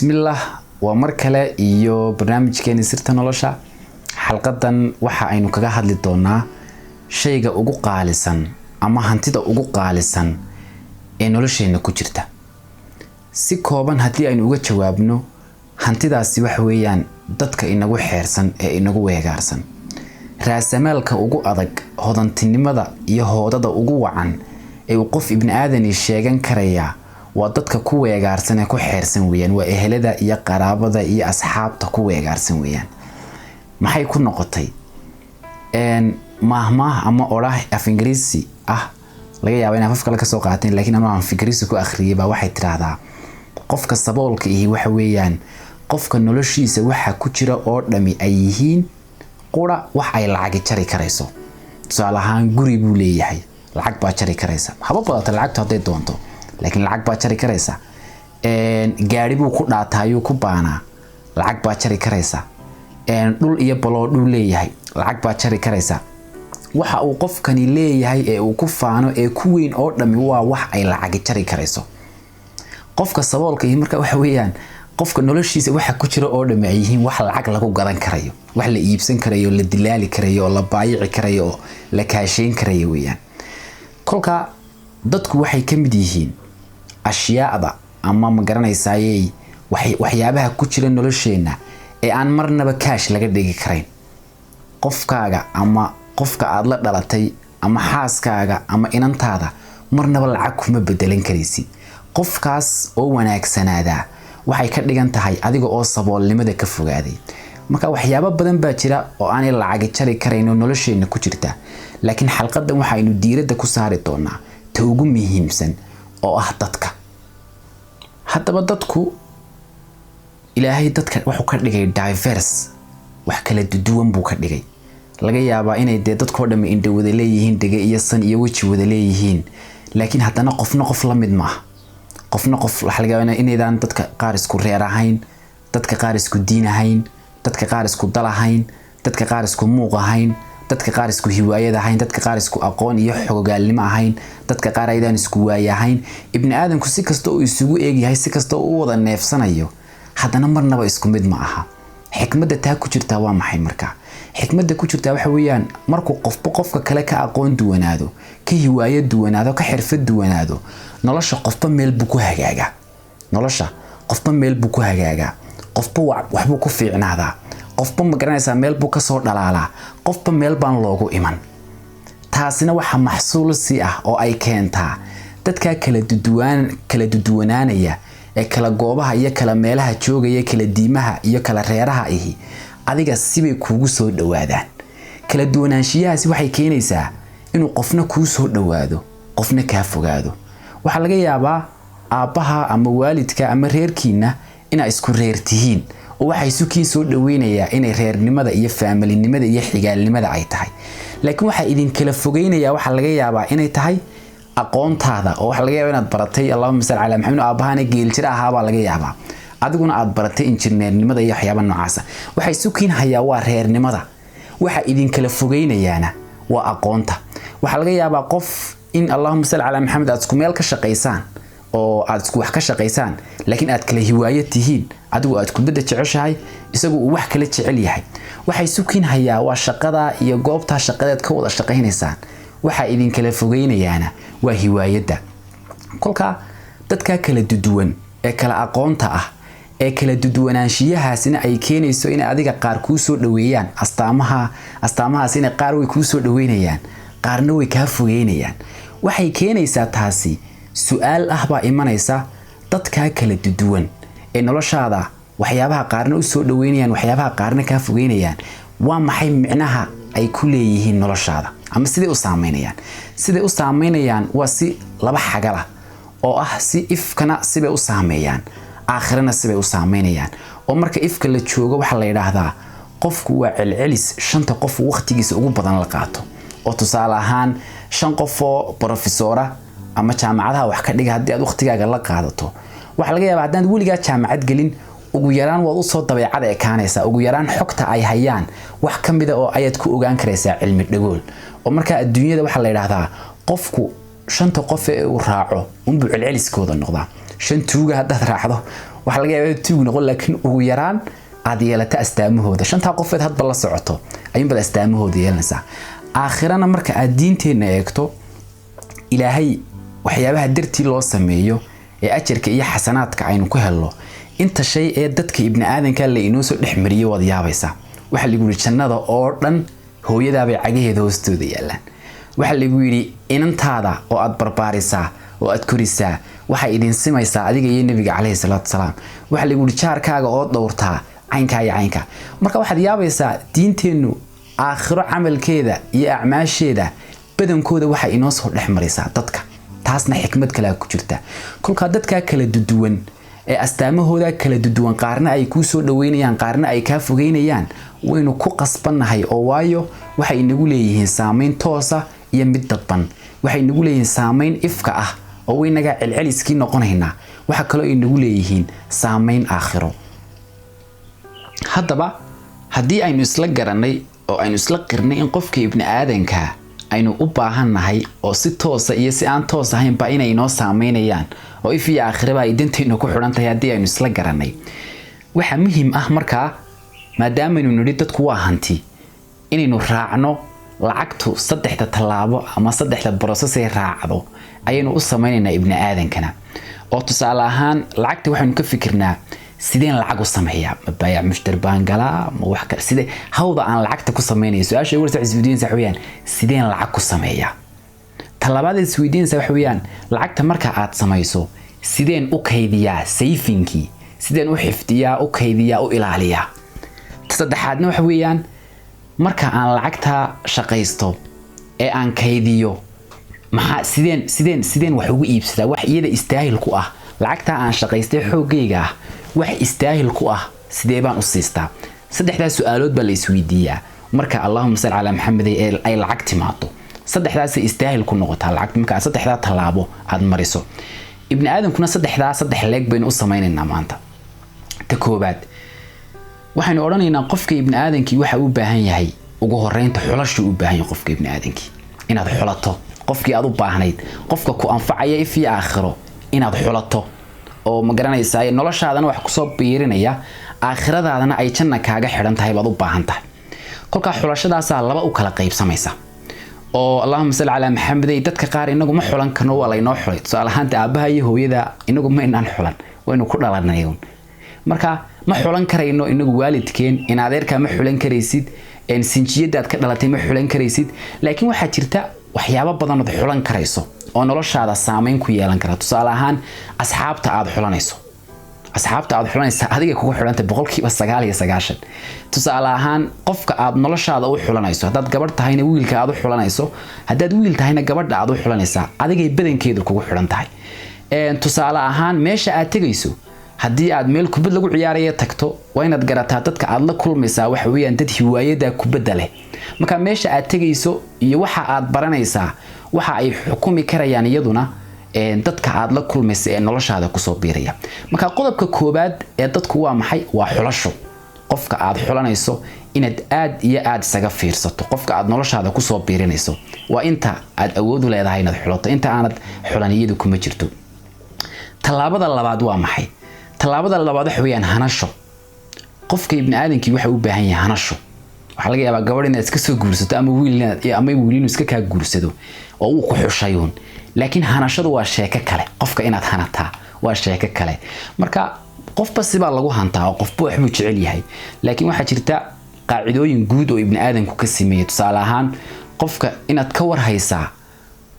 bismillah waa mar kale iyo barnaamijkeena sirta nolosha. xalqadan waxa aynu kaga hadli doonaa shayga ugu qaalisan ama hantida ugu qaalisan ee nolosheena ku jirta. si kooban hadii aynu uga jawaabno, hantidaasi wax weeyaan dadka inagu xeersan ee inagu weegaarsan. raasamaalka ugu adag, hodantinimada iyo hoodada ugu wacan ee qof ibn aadani sheegan karaya waa dadka ku weegaarsan ee ku xeersan weeyaan, waa ehelada iyo qaraabada iyo asxaabta ku weegaarsan weeyaan. maxay ku noqotay mahmaah ama oraah af Ingiriisi ah, laga yaabo in af kale ka soo qaateen, laakiin anu aan Ingiriisi ku akhriyay baa waxay tiraahdaa qofka saboolka iyo waxa weeyaan qofka noloshiisa waxa ku jira oo dhami ay yihiin qura wax ay lacag jari karayso. tusaale ahaan guri buu leeyahay, lacag baa jari karaysa, haba badata lacagtu haday doonto, laakiin lacag baa jari karaysa. gaari buu ku dhaataayo ku baana, lacag baa jari karaysa. dhul iyo baloodhu leeyahay, lacag baa jari karaysa. waxa uu qofkani leeyahay ee uu ku faano ee ku weyn oo dhami waa wax ay lacag jari karayso. qofka saboolka iyo marka waxa weeyaan qofka noloshiisa waxa ku jira oo dhami ay yihiin wax lacag lagu gadan karayo, wax la iibsan karayo, la dilaali karayo, la baayici karayo, la kaasheyn karayo weeyaan. kolka dadku waxay ka mid yihiin ashyaada ama ma garanaysay waxyaabaha ku jira nolosheena ee aan marnaba kaash laga dhigi karayn. qofkaaga ama qofka aad la dhalatay ama xaaskaaga ama inantaada marnaba lacag kuma bedelan karaysi. qofkaas oo wanaagsanaada waxay ka dhigan tahay adiga oo saboolnimada ka fogaaday. marka waxyaabo badan baa jira oo aan lacag jari karayn oo nolosheena ku jirta, laakiin xalqadan waxaynu diiradda ku saari doonaa ta ugu muhiimsan oo ah dadka. haddaba dadku ilaahay dadka wuxuu ka dhigay diverse, wax kala duwan buu ka dhigay. laga yaabaa inay dadkoo dhami indho wada leeyihiin, dhaga iyo san iyo waji wada leeyihiin, laakiin haddana qofna qof la mid maaha. qofna qof waxa laga yaabaa inaydan dadka qaar isku reer ahayn, dadka qaar isku diin ahayn, dadka qaar isku dal ahayn, dadka qaar isku muuq ahayn, dadka qaar isku hiwaayad ahayn, dadka qaar isku aqoon iyo xogaalnimo ahayn, dadka qaar aydan isku waay ahayn. ibn aadamku si kasta oo isugu eegyahay, si kasta oo uu wada neefsanayo, haddana marnaba isku mid ma aha. xikmadda taa ku jirta waa maxay marka? xikmadda ku jirta waxa weeyaan markuu qofka kale ka aqoon duwanaado, ka hiwaayad duwanaado, ka xirfad duwanaado, nolosha qofba meel buu ku hagaagaa. nolosha qofba meel buu ku hagaagaa, qofba waxbuu ku fiicnaadaa, qofba ma garanaysaa meel buu ka soo dhalaalaa, qofba meel baan loogu iman. taasina waxa maxsuul si ah oo ay keentaa dadka kala duwanaanaya ee kala goobaha iyo kala meelaha joogaya, kala diimaha iyo kala reeraha ahi adiga sibay kuugu soo dhawaadaan. kala duwanaanshiyahaasi waxay keenaysaa inuu qofna kuu soo dhawaado, qofna kaa fogaado. waxa laga yaabaa aabbaha ama waalidka ama reerkiina inay isku reer tihiin oo waxay sukiin soo dhaweynaya inay reernimada iyo faamilinimada iyo xigaalnimada ay tahay, laakiin waxa idin kala fogeynaya waxa laga yaabaa inay tahay aqoontaada. oo waxa laga yaabaa inaad baratay Allahumma salli ala Muhammad aabahana geel jir ahaa baa laga yaabaa, adiguna aad baratay injineernimada iyo waxyaabo noocaas. waxay sukiin hayaa waa reernimada, waxa idin kala fogeynayaana waa aqoonta. waxa laga yaabaa qof in Allahumma salli ala Muhammad aad isku meel ka shaqeysaan oo aad isku wax ka shaqeysaan, laakiin aad kala hiwaayad tihiin. adigu aad kubadda jeceshahay, isagu uu wax kala jecel yahay. waxay sukiin hayaa waa shaqada iyo goobta shaqadeed ka wada shaqeynaysaan. waxa idin kala fogeynayaana waa hiwaayadda. kolka dadka kala duwan ee kala aqoonta ah ee kala duwanaanshiyahaasina ay keenayso in adiga qaar kuu soo dhaweeyaan, astaamahaasina qaar way kuu soo dhaweynayaan, qaarna way kaa fogeynayaan. waxay keenaysaa taasi su'aal ah baa imanaysa dadka kala duwan ee noloshaada waxyaabaha qaarna u soo dhaweynayaan, waxyaabaha qaarna kaa fogeynayaan. waa maxay micnaha ay ku leeyihiin noloshaada ama sidee u saameynayaan? sidee u saameynayaan waa si laba xagala oo ah si ifkana sibay u saameeyaan, aakhirana sibay u saameynayaan. oo marka ifka la joogo waxa la yiraahdaa qofku waa celcelis shanta qof waqtigiisa ugu badan la qaato. oo tusaale ahaan 5 qof oo professora ama jaamacadaha wax ka dhiga hadii aad waqtigaaga la qaadato, waxa laga yaabaa hadaan weligaa jaamacad gelin ugu yaraan waad u soo dabeecada ekaanaysa, ugu yaraan xogta ay hayaan wax kamid ah oo ayaad ku ogaan karaysaa cilmi dhagool. oo marka adduunyada waxa la yiraahdaa qofku 5 qof ee uu raaco unbu celceliskooda noqdaa. 5 tuuga haddaad raacdo waxa laga yaabaa tuug noqon laakiin ugu yaraan aad yeelata astaamahooda shanta qofeed hadba la socoto ayun bad astaamahooda yeelanaysaa aakhirana marka aad diinteena eegto ilaahay waxyaabaha dartii loo sameeyo ee ajarka iyo xasanaadka aynu ku helno inta shay ee dadka ibn aadanka la inoo soo dhexmariyo wad yaabaysa waxa lagu yiri jannada oo dhan hooyada bay cagaheeda hoostooda yaalaan waxa lagu yiri inantaada oo aad barbaarisaa oo aad korisaa waxa idin simaysaa adiga iyo nabiga kaleey salaatu salaam waxa lagu yiri jaarkaaga oo dhowrtaa caynka marka waxaad yaabaysaa diinteenu aakhiro camalkeeda iyo acmaasheeda badankooda waxa inoo soo dhexmaraysaa dadka taasna xikmad kale ku jirta kulka dadka kala duduwan ee astaamahooda kala duduwan qaarna ay ku soo dhaweynayaan qaarna ay ka fogeynayaan waynu ku qasbanahay oo waayo waxay nagu leeyihiin saameyn toosa iyo mid dadban waxay nagu leeyihiin saameyn ifka ah oo waynaga celceliskii noqonayna waxa kale oo ay nagu leeyihiin saameyn aakhiro haddaba haddii aynu isla garanay oo aynu isla qirnay in qofka ibn aadanka aynu u baahanahay oo si toosa iyo si aan toos ahayn ba inay noo saameynayaan oo ifiya aakhiraba ay danteenu ku xiran tahay haddii aynu isla garanay waxa muhiim ah markaa maadaama aynu nidhi dadku waa hanti inaynu raacno lacagtu saddexda tallaabo ama saddexda process ay raacdo ayaynu u sameynaynaa ibn aadankana oo tusaale ahaan lacagta waxaynu ka fikirnaa sideen lacag u sameeyaa baayac mushtari baan galaa ma wax kale sidee hawda aan lacagta ku sameeynay su'aasha ugu isweydiin saxwiyaan sideen lacag ku sameeyaa talabaad isweydiin saxwiyaan lacagta marka aad samayso sideen u kaydiyaa savingki sideen u xifdiyaa u kaydiyaa u ilaaliyaa saddexaadna waxa weeyaan marka aan lacagta shaqaysto ee aan kaydiyo maxaa sideen wax ugu iibsadaa wax iyada istaahil ku ah lacagta aan shaqaystay xoogayga ah wax istaahil ku ah sidee baan u siistaa saddexdaas su'aalood baa la isweydiiyaa marka Allahumma salli ala Muhammad ay lacag timaado saddexdaas istaahil ku noqotaa lacag marka saddexda talaabo aad mariso ibn aadankuna saddex leeg baynu u sameeynaa maanta ta koobaad waxaan oranaynaa qofka ibn aadankii waxa uu baahan yahay ugu horeynta xulasho u baahan yahay qofka ibn aadankii inaad xulato qofkii aad u baahnayd qofka ku anfacaya fi aakhiro inaad xulato oo ma garanaysaa noloshaadana wax ku soo biirinaya aakhiradaadana ay janna kaaga xiran tahay baad u baahan tahay kolka xulashadaas laba u kala qaybsamaysa oo Allahumma salli ala Muhammad dadka qaar inagu ma xulan karno waa laynoo xulay tusaalahaan aabaha iyo hooyada inagu ma inaan xulan waynu ku dhalanay marka ma xulan karayno inagu waalidkeen in adeerka ma xulan karaysid in sinjiyadaad ka dhalatay ma xulan karaysid laakiin waxa jirta waxyaabo badan oo xulan karayso oo noloshaada saameyn ku yeelan kara tusaale ahaan asxaabta aad xulanayso adiga kugu xulanta 99% tusaale ahaan qofka aad noloshaada u xulanayso hadaad gabadh tahayna wiilka aad u xulanayso hadaad wiil tahayna gabadha aad u xulanaysa adiga badankeedu kugu xulan tahay tusaale ahaan meesha aad tagayso haddii aad meel kubad lagu ciyaarayo tagto waa inaad garataa dadka aad la kulmaysaa waxa weeyaan dad hiwaayada kubadda leh marka meesha aad tagayso iyo waxa aad baranaysaa waxa ay xukumi karayaan iyaduna dadka aad la kulmaysa ee noloshaada ku soo biiraya marka qodobka koobaad ee dadku waa maxay waa xulasho qofka aad xulanayso inaad aad iyo aad isaga fiirsato qofka aad noloshaada ku soo biirinayso waa inta aad awood u leedahay inaad xulato inta aanad xulaniyadu kuma jirto talaabada labaad waa maxay talaabada labaad waxa weeyaan hanasho qofka ibn aadankii waxa uu baahan yahay hanasho waxa laga yaabaa gabadh inaad iska soo guursato ama wiil iska ka guursado oo uu ku xushayoon laakiin hanashadu waa sheeko kale qofka inaad hanataa waa sheeko kale marka qofba siba lagu hantaa oo qofba wax uu jecel yahay laakiin waxa jirta qaacidooyin guud oo ibn aadanku ka sameeyay tusaale ahaan qofka inaad ka war haysaa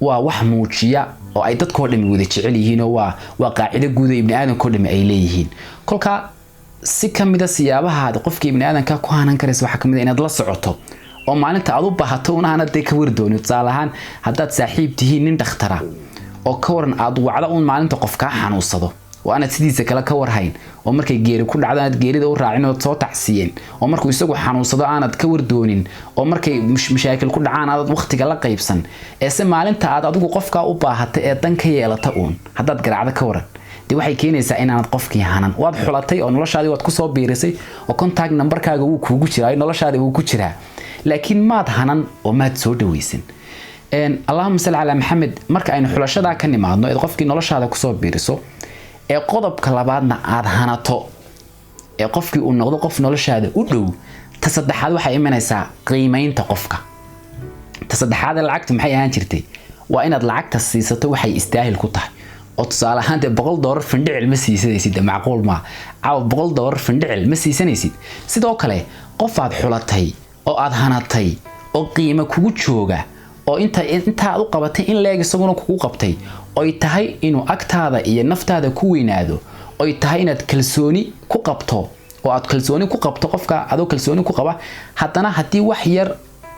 waa wax muujiya oo ay dadkoo dhami wada jecel yihiin oo waa qaacido guud oo ibn aadanku dhami ay leeyihiin kolka si kamida siyaabaha qofka ibn aadanka ku hanan karaysa waxa kamid inaad la socoto oo maalinta aad u baahato una aanad ka wardoonid tusaalahan hadaad saaxiib tihiin nin dhaqtara oo ka waran aad wacdo un maalinta qof ka xanuunsado oo aanad sidiisa kala ka warhayn oo markay geeri ku dhacdo aad geerida u raacin oo soo tacsiyeen oo markuu isagu xanuunsado aanad ka wardoonin oo markay mashaakil ku dhacaan aad waqtiga la qaybsan ee se maalinta aad adigu qofka u baahato ee dan ka yeelata uun hadaad garaacdo ka waran waxay keenaysaa inaad qofkii hanan waad xulatay oo noloshaadii waad ku soo biirisay oo contact numberkaaga uu kuugu jiraa noloshaadii uu ku jiraa laakiin maad hanan oo maad soo dhaweysan Allahumma salli ala Muhammad marka aynu xulashada ka nimaadno ee qofkii noloshaada ku soo biiriso ee qodobka labaadna aad hanato ee qofkii uu noqdo qof noloshaada u dhow ta saddexaad waxay imanaysaa qiimeynta qofka ta saddexaad lacagtu maxay ahaan jirtay waa inaad lacagta siisato waxay istaahil ku tahay oo tusaale ahaan $100 findhicil ma siisanaysid macquul ma caaw $100 findhicil ma siisanaysid sidoo kale qof aad xulatay oo aad hanatay oo qiimo kugu jooga oo inta aad u qabatay in leeg isaguna kugu qabtay oo tahay inuu agtaada iyo naftaada ku weynaado oo tahay inaad kalsooni ku qabto oo aad kalsooni ku qabto qofka adoo kalsooni ku qaba haddana hadii wax yar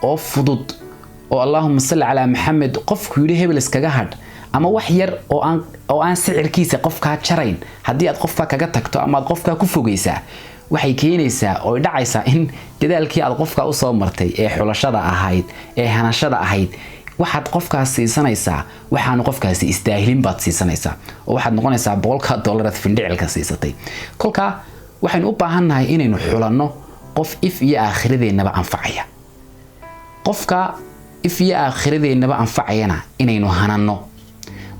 oo fudud oo Allahumma salli ala Muhammad qofku yiri hebel iskaga hadh ama wax yar oo aan sicirkiisa qofka jarayn hadii aad qofka kaga tagto ama aad qofka ku fogeysaa waxay keenaysaa oo dhacaysa in dadaalkii aad qofka u soo martay ee xulashada ahayd ee hanashada ahayd waxaad qofkaas siisanaysaa waxaan qofkaasi istaahilin baad siisanaysaa oo waxaad noqonaysaa $100 findhicilka siisatay kolka waxaan u baahannahay inaynu xulanno qof if iyo aakhiradeennaba anfacaya qofka if iyo aakhiradeennaba anfacayana inaynu hananno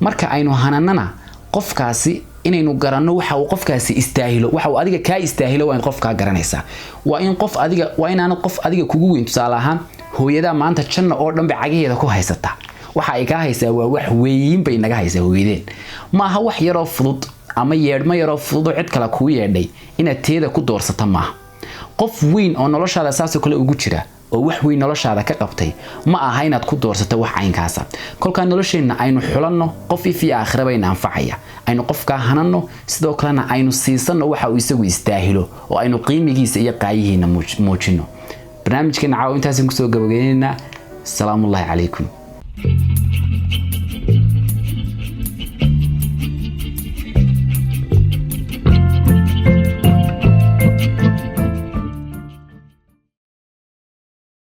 marka aynu hananana qofkaasi inaynu garanno waxa uu qofkaasi istaahilo waxa uu adiga ka istaahilo waa in qofka garanaysa waa inaan qof adiga kugu weyn tusaale ahaan hooyada maanta janna oo dhanba cageeda ku haysata waxa ay ka haysaa waa wax weyn bay naga haysaa hooyadeen ma aha wax yar oo fudud ama yeedhma yar oo fudud cid kale ku yeedhay inaad teeda ku doorsata ma qof weyn oo noloshaada saas kale ugu jira oo wax weyn noloshaada ka qabtay ma aha inaad ku doorsato wax aynkaasa kolka nolosheena aynu xulanno qof fi aakhiraba in anfacaya aynu qofka hananno sidoo kalena aynu siisanno waxa uu isagu istaahilo oo aynu qiimigiisa iyo qaayihiina muujino barnaamijkeena caaw intaas ku soo gabagabeynaa salaamu alaykum